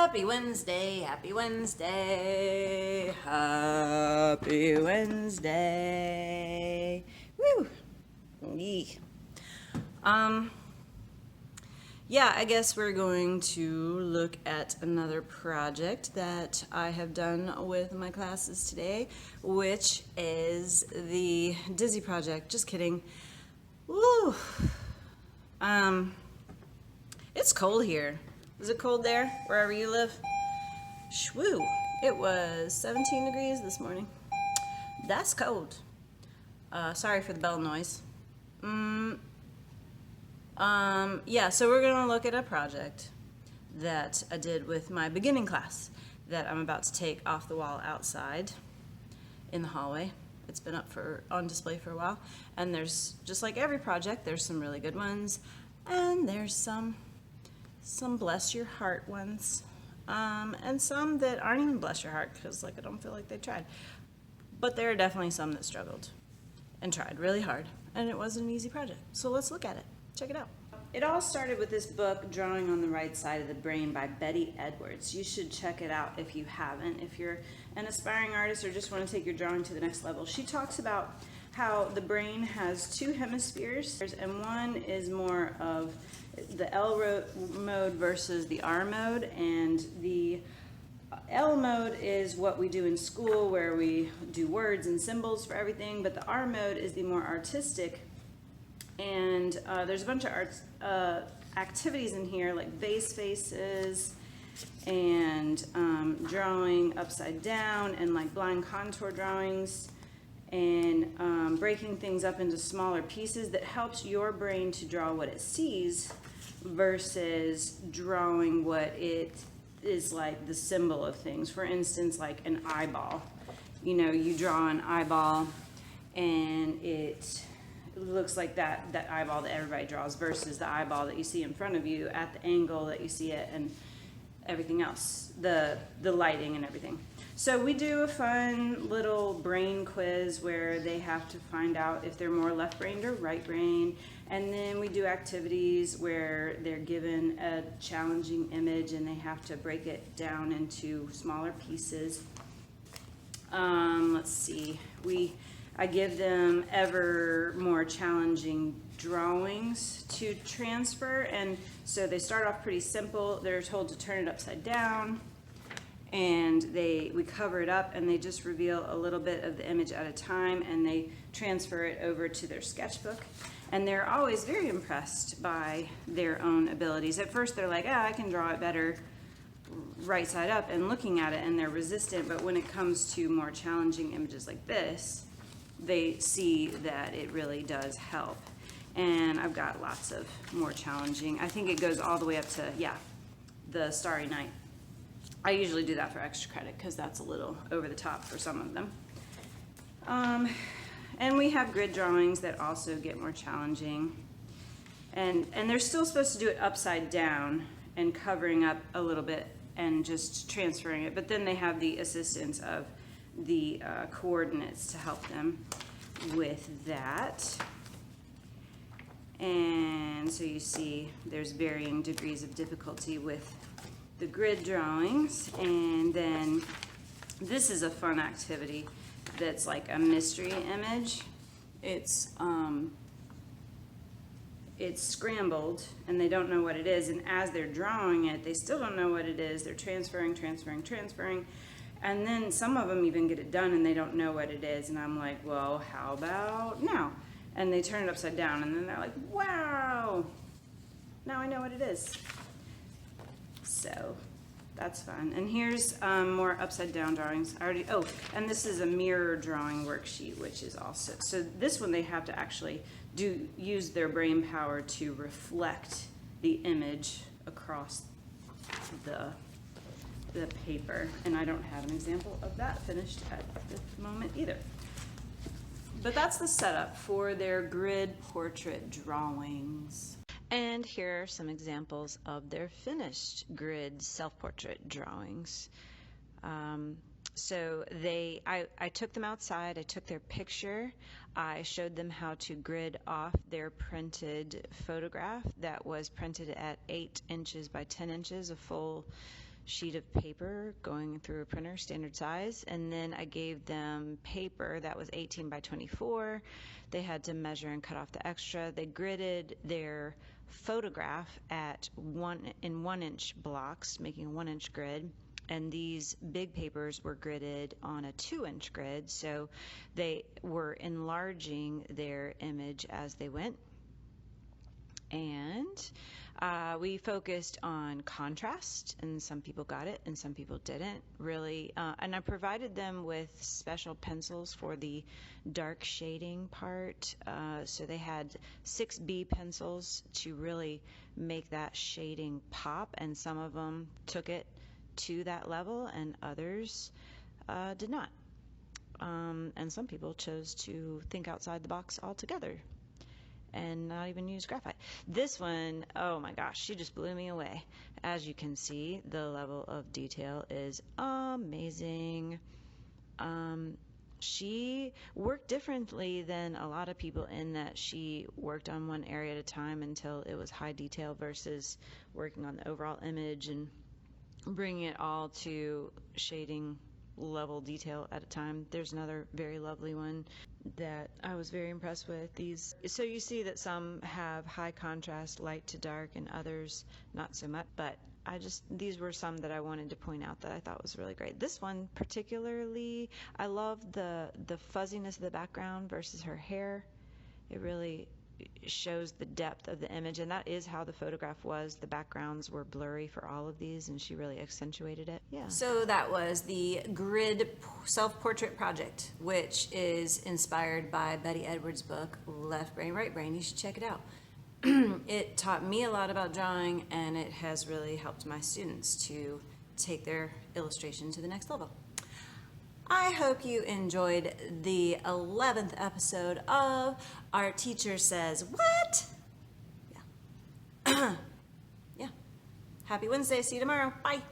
Happy Wednesday, happy Wednesday, happy Wednesday. Woo! Yee. Yeah, I guess we're going to look at another project that I have done with my classes today, which is the Dizzy project. Just kidding. Woo! It's cold here. Is it cold there, wherever you live? Shwoo! It was 17 degrees this morning. That's cold. Sorry for the bell noise. Yeah, so we're gonna look at a project that I did with my beginning class that I'm about to take off the wall outside in the hallway. It's been up on display for a while, and there's, just like every project, there's some really good ones, and there's some bless your heart ones, and some that aren't even bless your heart, because I don't feel like they tried. But there are definitely some that struggled and tried really hard, and it wasn't an easy project. So let's look at it. Check it out. It all started with this book, Drawing on the Right Side of the Brain by Betty Edwards. You should check it out if you haven't. If you're an aspiring artist or just want to take your drawing to the next level. She talks about how the brain has two hemispheres, and one is more of the L mode versus the R mode, and the L mode is what we do in school, where we do words and symbols for everything, but the R mode is the more artistic. And there's a bunch of activities in here, like vase faces and drawing upside down, and like blind contour drawings, and breaking things up into smaller pieces that helps your brain to draw what it sees versus drawing what it is, like the symbol of things. For instance, like an eyeball. You know, you draw an eyeball and it looks like that eyeball that everybody draws versus the eyeball that you see in front of you at the angle that you see it, and everything else, the lighting and everything. So we do a fun little brain quiz where they have to find out if they're more left-brained or right-brained, and then we do activities where they're given a challenging image and they have to break it down into smaller pieces. Let's see, I give them ever more challenging drawings to transfer, and so they start off pretty simple. They're told to turn it upside down, and we cover it up, and they just reveal a little bit of the image at a time, and they transfer it over to their sketchbook. And they're always very impressed by their own abilities. At first they're like, I can draw it better right side up, and looking at it, and they're resistant, but when it comes to more challenging images like this, they see that it really does help. And I've got lots of more challenging. I think it goes all the way up to, the Starry Night. I usually do that for extra credit because that's a little over the top for some of them. And we have grid drawings that also get more challenging. And they're still supposed to do it upside down and covering up a little bit and just transferring it. But then they have the assistance of the coordinates to help them with that. And so you see there's varying degrees of difficulty with the grid drawings. And then this is a fun activity that's like a mystery image. It's scrambled and they don't know what it is, and as they're drawing it they still don't know what it is. They're transferring, and then some of them even get it done and they don't know what it is, and I'm like, well, how about now? And they turn it upside down, and then they're like, wow, now I know what it is. So that's fun. And here's more upside down drawings. And this is a mirror drawing worksheet, which is also, so this one they have to actually use their brain power to reflect the image across the paper, and I don't have an example of that finished at the moment either. But that's the setup for their grid portrait drawings. And here are some examples of their finished grid self-portrait drawings. So I took them outside, I took their picture, I showed them how to grid off their printed photograph that was printed at 8 inches by 10 inches, a full sheet of paper going through a printer, standard size, and then I gave them paper that was 18 by 24. They had to measure and cut off the extra. They gridded their photograph at 1-inch blocks, making a 1-inch grid. And these big papers were gridded on a 2-inch grid, so they were enlarging their image as they went. And we focused on contrast, and some people got it and some people didn't really. And I provided them with special pencils for the dark shading part. So they had 6B pencils to really make that shading pop, and some of them took it to that level and others did not. And some people chose to think outside the box altogether and not even use graphite. This one, oh my gosh, she just blew me away. As you can see, the level of detail is amazing. She worked differently than a lot of people in that she worked on one area at a time until it was high detail versus working on the overall image and bringing it all to shading level detail at a time. There's another very lovely one that I was very impressed with. These, so you see that some have high contrast, light to dark, and others not so much, but these were some that I wanted to point out that I thought was really great. This one particularly, I love the fuzziness of the background versus her hair. It really shows the depth of the image, and that is how the photograph was. The backgrounds were blurry for all of these, and she really accentuated it. Yeah. So that was the Gird Self Portrait project, which is inspired by Betty Edwards' book, Left Brain, Right Brain. You should check it out. It taught me a lot about drawing, and it has really helped my students to take their illustration to the next level. I hope you enjoyed the 11th episode of Our Teacher Says What? Yeah. Yeah. Happy Wednesday. See you tomorrow. Bye.